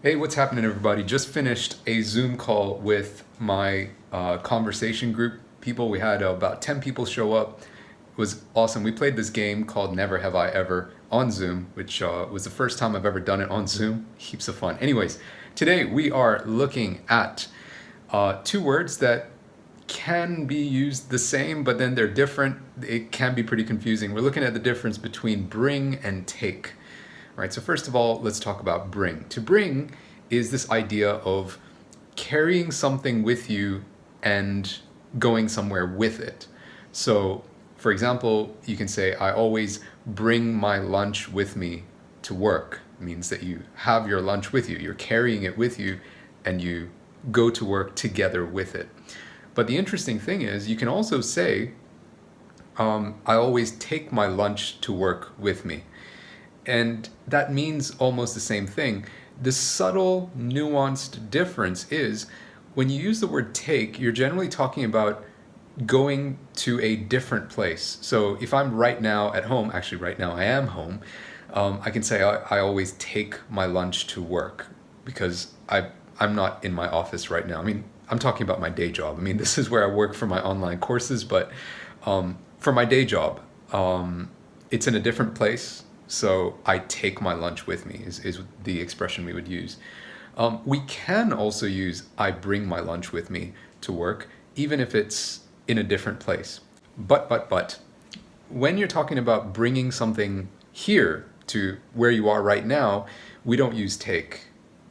Hey, what's happening, everybody? Just finished a Zoom call with my conversation group people. We had about 10 people show up. It was awesome. We played this game called Never Have I Ever on Zoom, which was the first time I've ever done it on Zoom. Heaps of fun. Anyways, today we are looking at two words that can be used the same, but then they're different. It can be pretty confusing. We're looking at the difference between bring and take. All right, so first of all, let's talk about bring. To bring is this idea of carrying something with you and going somewhere with it. So, for example, you can say, I always bring my lunch with me to work. It means that you have your lunch with you, you're carrying it with you, and you go to work together with it. But the interesting thing is, you can also say, I always take my lunch to work with me. And that means almost the same thing. The subtle, nuanced difference is when you use the word take, you're generally talking about going to a different place. So if I'm right now at home, actually, right now I am home, I can say I always take my lunch to work because I'm not in my office right now. I mean, I'm talking about my day job. I mean, this is where I work for my online courses, but for my day job, it's in a different place. So I take my lunch with me is the expression we would use. We can also use I bring my lunch with me to work, even if it's in a different place. But, when you're talking about bringing something here to where you are right now, we don't use take.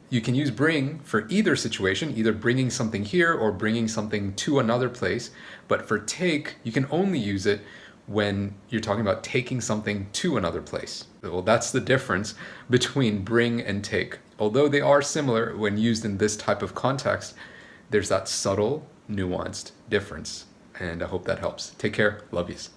You can use bring for either situation, either bringing something here or bringing something to another place. But for take, you can only use it when you're talking about taking something to another place. Well, that's the difference between bring and take. Although they are similar when used in this type of context, there's that subtle, nuanced difference. And I hope that helps. Take care. Love yous.